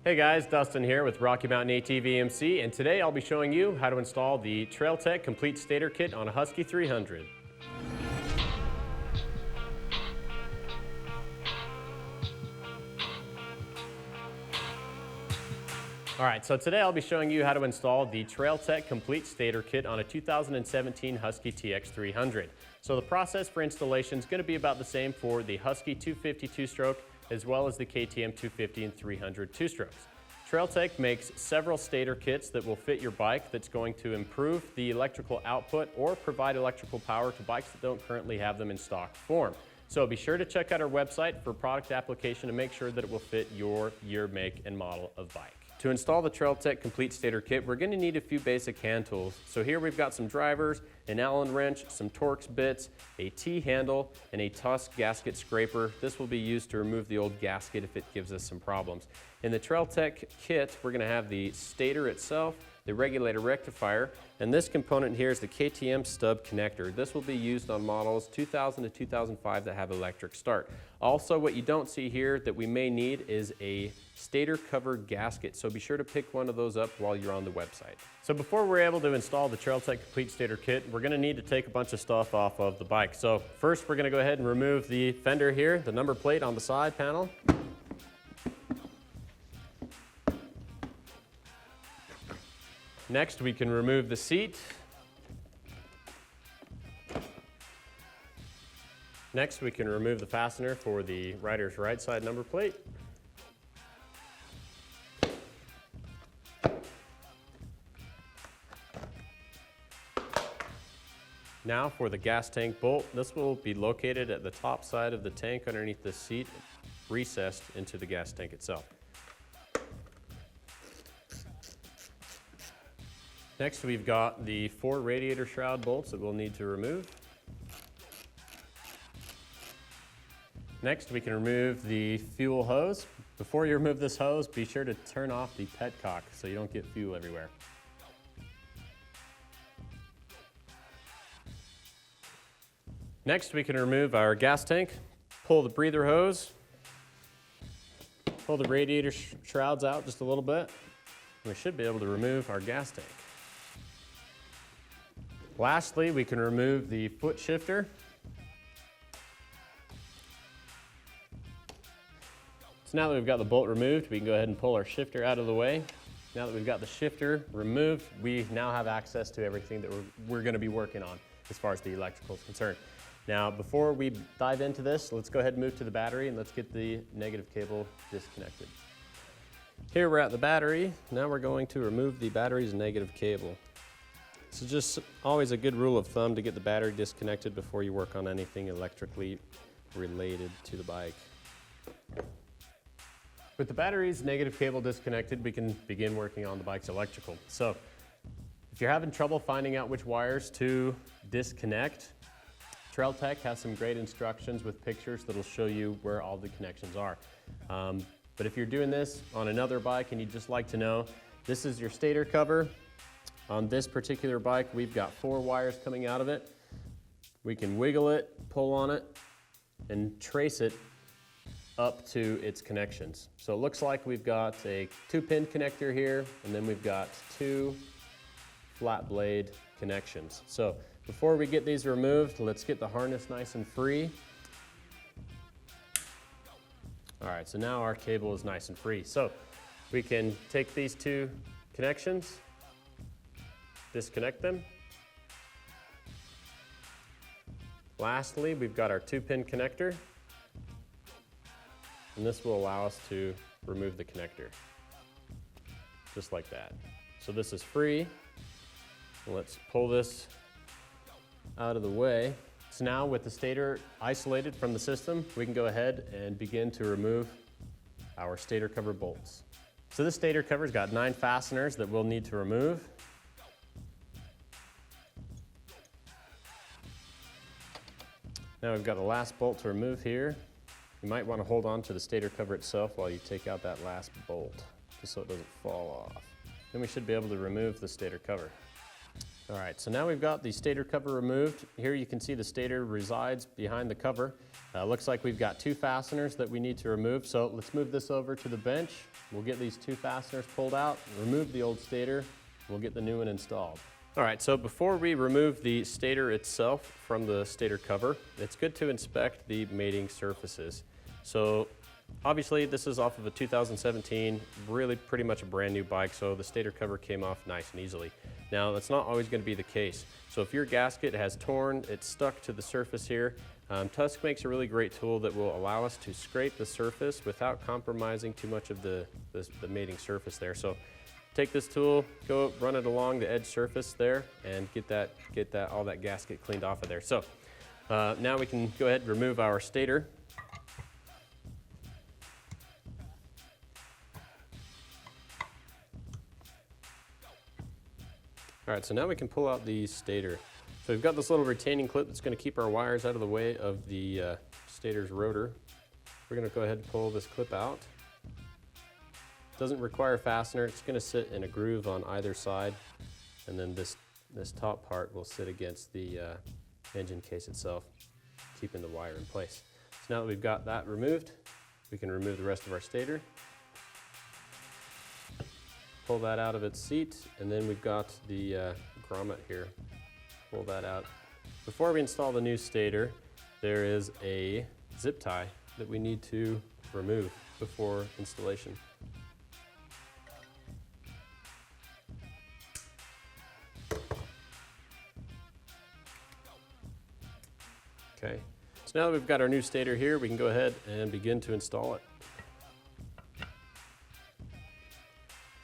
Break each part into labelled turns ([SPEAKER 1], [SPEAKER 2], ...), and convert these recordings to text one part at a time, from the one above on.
[SPEAKER 1] Hey guys, Dustin here with Rocky Mountain ATV EMC, and today I'll be showing you how to install the TrailTech Complete Stator Kit on a Husky 300. Alright, so today I'll be showing you how to install the TrailTech Complete Stator Kit on a 2017 Husky TX300. So the process for installation is going to be about the same for the Husky 250 two-stroke as well as the KTM 250 and 300 two-strokes. TrailTech makes several stator kits that will fit your bike that's going to improve the electrical output or provide electrical power to bikes that don't currently have them in stock form. So be sure to check out our website for product application to make sure that it will fit your year, make, and model of bike. To install the TrailTech Complete Stator Kit, we're going to need a few basic hand tools. So here we've got some drivers, an Allen wrench, some Torx bits, a T-handle, and a Tusk gasket scraper. This will be used to remove the old gasket if it gives us some problems. In the TrailTech kit, we're going to have the stator itself, the regulator rectifier, and this component here is the KTM stub connector. This will be used on models 2000 to 2005 that have electric start. Also, what you don't see here that we may need is a stator cover gasket, so be sure to pick one of those up while you're on the website. So before we're able to install the TrailTech Complete Stator Kit, we're going to need to take a bunch of stuff off of the bike. So first we're going to go ahead and remove the fender here, the number plate on the side panel. Next, we can remove the seat. Next, we can remove the fastener for the rider's right side number plate. Now for the gas tank bolt. This will be located at the top side of the tank underneath the seat, recessed into the gas tank itself. Next, we've got the 4 radiator shroud bolts that we'll need to remove. Next, we can remove the fuel hose. Before you remove this hose, be sure to turn off the petcock so you don't get fuel everywhere. Next, we can remove our gas tank, pull the breather hose, pull the radiator shrouds out just a little bit. We should be able to remove our gas tank. Lastly, we can remove the foot shifter. So now that we've got the bolt removed, we can go ahead and pull our shifter out of the way. Now that we've got the shifter removed, we now have access to everything that we're going to be working on as far as the electrical is concerned. Now, before we dive into this, let's go ahead and move to the battery and let's get the negative cable disconnected. Here we're at the battery. Now we're going to remove the battery's negative cable. So just always a good rule of thumb to get the battery disconnected before you work on anything electrically related to the bike. With the battery's negative cable disconnected, we can begin working on the bike's electrical. So if you're having trouble finding out which wires to disconnect, TrailTech has some great instructions with pictures that'll show you where all the connections are. But if you're doing this on another bike and you'd just like to know, this is your stator cover. On this particular bike, we've got 4 wires coming out of it. We can wiggle it, pull on it, and trace it up to its connections. So it looks like we've got a 2-pin connector here, and then we've got 2 flat blade connections. So before we get these removed, let's get the harness nice and free. All right, so now our cable is nice and free. So we can take these 2 connections, disconnect them. Lastly, we've got our 2-pin connector, and this will allow us to remove the connector, just like that. So this is free. Let's pull this out of the way. So now with the stator isolated from the system, we can go ahead and begin to remove our stator cover bolts. So this stator cover's got 9 fasteners that we'll need to remove. Now we've got the last bolt to remove here. You might want to hold on to the stator cover itself while you take out that last bolt, just so it doesn't fall off. Then we should be able to remove the stator cover. All right, so now we've got the stator cover removed. Here you can see the stator resides behind the cover. Looks like we've got 2 fasteners that we need to remove. So let's move this over to the bench. We'll get these 2 fasteners pulled out, remove the old stator, we'll get the new one installed. All right, so before we remove the stator itself from the stator cover, it's good to inspect the mating surfaces. So obviously this is off of a 2017, really pretty much a brand new bike, so the stator cover came off nice and easily. Now that's not always going to be the case. So if your gasket has torn, it's stuck to the surface here, Tusk makes a really great tool that will allow us to scrape the surface without compromising too much of the mating surface there. So take this tool, go run it along the edge surface there, and get all that gasket cleaned off of there. So now we can go ahead and remove our stator. All right, so now we can pull out the stator. So we've got this little retaining clip that's going to keep our wires out of the way of the stator's rotor. We're going to go ahead and pull this clip out. Doesn't require a fastener. It's going to sit in a groove on either side, and then this top part will sit against the engine case itself, keeping the wire in place. So now that we've got that removed, we can remove the rest of our stator. Pull that out of its seat, and then we've got the grommet here. Pull that out. Before we install the new stator, there is a zip tie that we need to remove before installation. Okay, so now that we've got our new stator here, we can go ahead and begin to install it.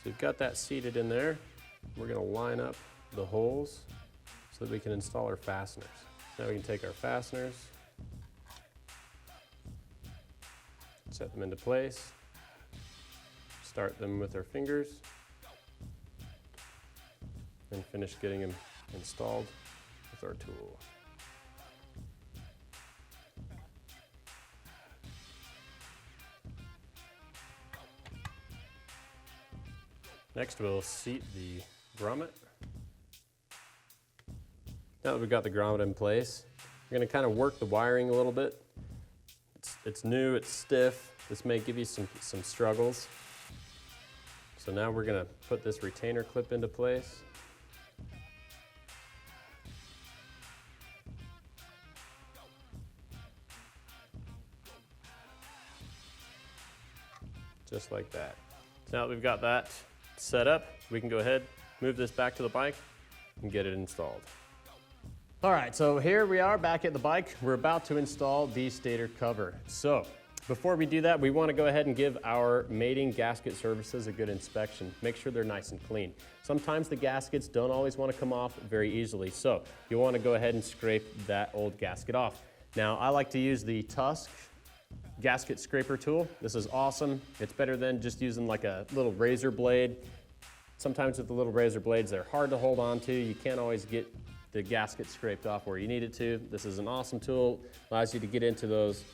[SPEAKER 1] So we've got that seated in there. We're going to line up the holes so that we can install our fasteners. Now we can take our fasteners, set them into place, start them with our fingers, and finish getting them installed with our tool. Next, we'll seat the grommet. Now that we've got the grommet in place, we're going to kind of work the wiring a little bit. It's new, it's stiff. This may give you some struggles. So now we're going to put this retainer clip into place. Just like that. So now that we've got that set up, we can go ahead, move this back to the bike, and get it installed. All right, so here we are back at the bike. We're about to install the stator cover. So before we do that, we want to go ahead and give our mating gasket surfaces a good inspection. Make sure they're nice and clean. Sometimes the gaskets don't always want to come off very easily, so you want to go ahead and scrape that old gasket off. Now, I like to use the Tusk gasket scraper tool. This is awesome. It's better than just using like a little razor blade. Sometimes with the little razor blades, they're hard to hold on to. You can't always get the gasket scraped off where you need it to. This is an awesome tool. Allows you to get into those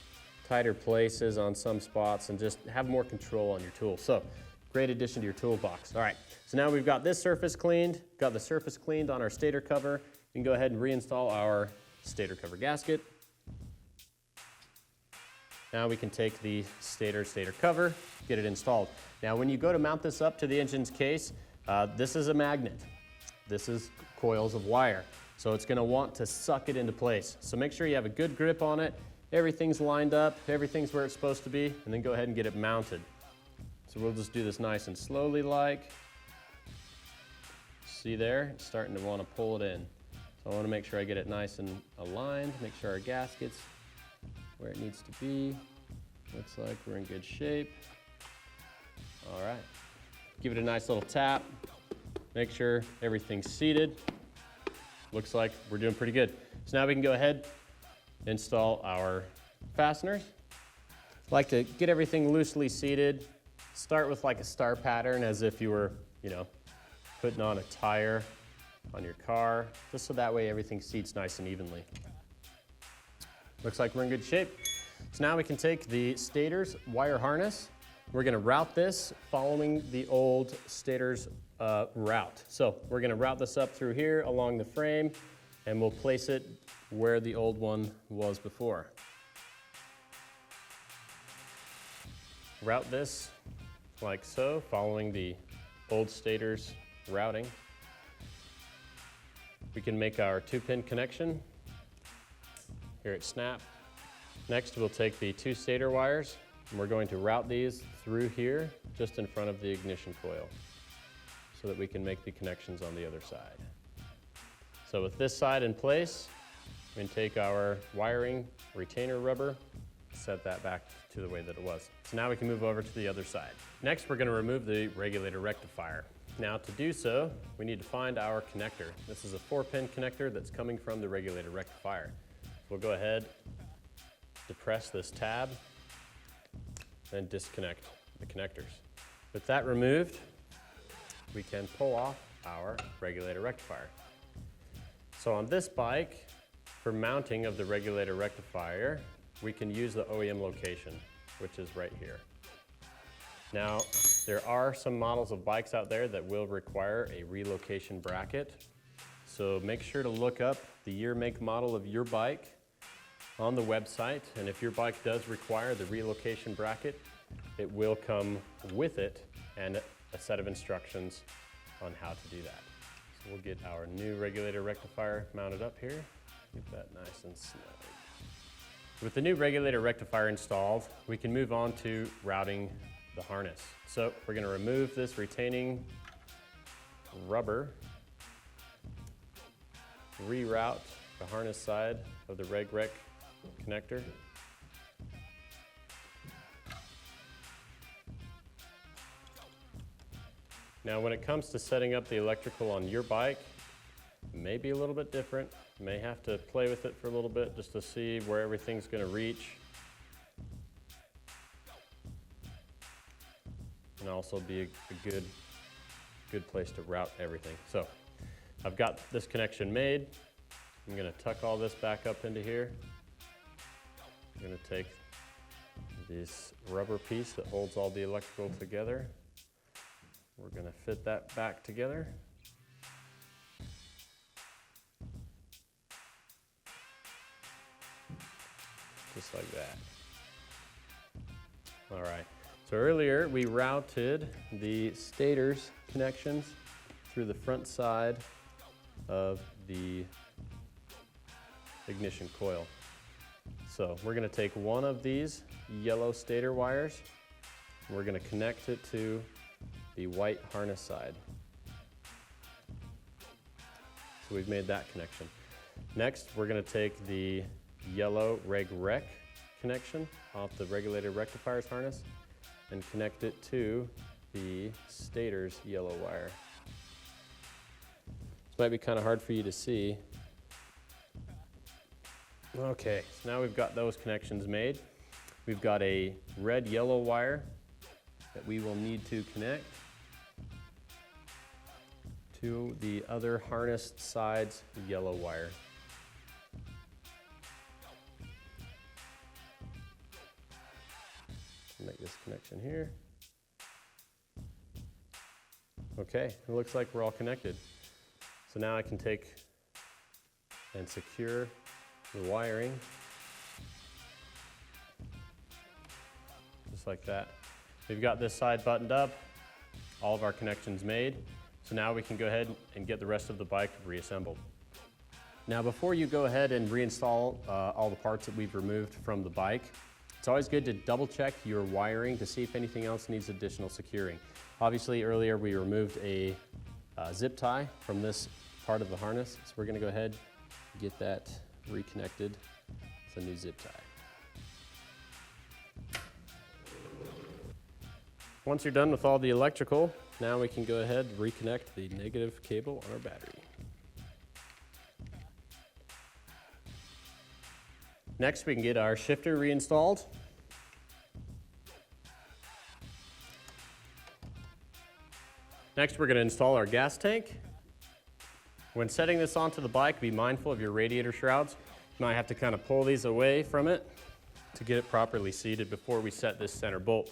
[SPEAKER 1] tighter places on some spots and just have more control on your tool. So, great addition to your toolbox. All right, so now we've got this surface cleaned, got the surface cleaned on our stator cover. We can go ahead and reinstall our stator cover gasket. Now we can take the stator cover, get it installed. Now when you go to mount this up to the engine's case, this is a magnet. This is coils of wire. So it's gonna want to suck it into place. So make sure you have a good grip on it, everything's lined up, everything's where it's supposed to be, and then go ahead and get it mounted. So we'll just do this nice and slowly like. See there, it's starting to want to pull it in. So I want to make sure I get it nice and aligned, make sure our gasket's where it needs to be. Looks like we're in good shape. All right, give it a nice little tap. Make sure everything's seated. Looks like we're doing pretty good. So now we can go ahead, install our fasteners. I like to get everything loosely seated. Start with like a star pattern as if you were, putting on a tire on your car, just so that way everything seats nice and evenly. Looks like we're in good shape. So now we can take the stator's wire harness We're going to route this following the old stator's route. So we're going to route this up through here along the frame, and we'll place it where the old one was before. Route this like so, following the old stator's routing. We can make our 2-pin connection here at snap. Next, we'll take the 2 stator wires, and we're going to route these through here, just in front of the ignition coil, so that we can make the connections on the other side. So with this side in place, we can take our wiring retainer rubber, set that back to the way that it was. So now we can move over to the other side. Next, we're going to remove the regulator rectifier. Now to do so, we need to find our connector. This is a 4-pin connector that's coming from the regulator rectifier. We'll go ahead, depress this tab, and disconnect the connectors. With that removed, we can pull off our regulator rectifier. So on this bike, for mounting of the regulator rectifier, we can use the OEM location, which is right here. Now, there are some models of bikes out there that will require a relocation bracket. So make sure to look up the year, make, model of your bike on the website. And if your bike does require the relocation bracket, it will come with it and a set of instructions on how to do that. So we'll get our new regulator rectifier mounted up here. Keep that nice and snug. With the new regulator rectifier installed, we can move on to routing the harness. So we're going to remove this retaining rubber, reroute the harness side of the reg rec connector. Now when it comes to setting up the electrical on your bike, it may be a little bit different. You may have to play with it for a little bit just to see where everything's going to reach. And also be a good place to route everything. So I've got this connection made. I'm going to tuck all this back up into here. I'm going to take this rubber piece that holds all the electrical together. We're going to fit that back together. Just like that. All right. So earlier we routed the stator's connections through the front side of the ignition coil. So we're going to take one of these yellow stator wires, and we're going to connect it to the white harness side. So we've made that connection. Next, we're going to take the yellow reg rec connection off the regulator rectifier's harness and connect it to the stator's yellow wire. This might be kind of hard for you to see. Okay, so now we've got those connections made. We've got a red-yellow wire that we will need to connect to the other harnessed side's yellow wire. Make this connection here. Okay, it looks like we're all connected. So now I can take and secure the wiring just like that. We've got this side buttoned up, all of our connections made. So now we can go ahead and get the rest of the bike reassembled. Now before you go ahead and reinstall all the parts that we've removed from the bike, it's always good to double check your wiring to see if anything else needs additional securing. Obviously earlier we removed a zip tie from this part of the harness, so we're going to go ahead and get that reconnected with a new zip tie. Once you're done with all the electrical, now we can go ahead and reconnect the negative cable on our battery. Next, we can get our shifter reinstalled. Next, we're going to install our gas tank. When setting this onto the bike, be mindful of your radiator shrouds. You might have to kind of pull these away from it to get it properly seated before we set this center bolt.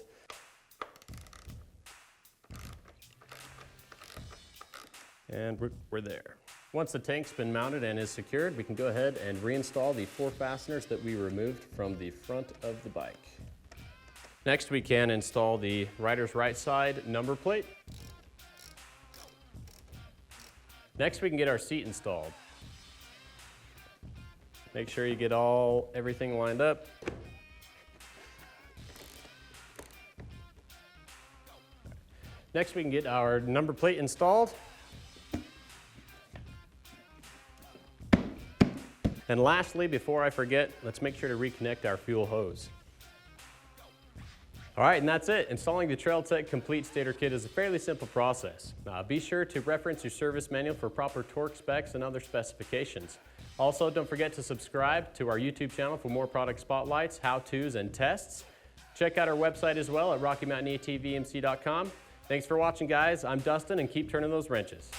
[SPEAKER 1] And we're there. Once the tank's been mounted and is secured, we can go ahead and reinstall the 4 fasteners that we removed from the front of the bike. Next, we can install the rider's right side number plate. Next, we can get our seat installed. Make sure you get everything lined up. Next, we can get our number plate installed. And lastly, before I forget, let's make sure to reconnect our fuel hose. All right, and that's it. Installing the Trail Tech Complete Stator Kit is a fairly simple process. Be sure to reference your service manual for proper torque specs and other specifications. Also, don't forget to subscribe to our YouTube channel for more product spotlights, how-tos, and tests. Check out our website as well at RockyMountainATVMC.com. Thanks for watching, guys. I'm Dustin, and keep turning those wrenches.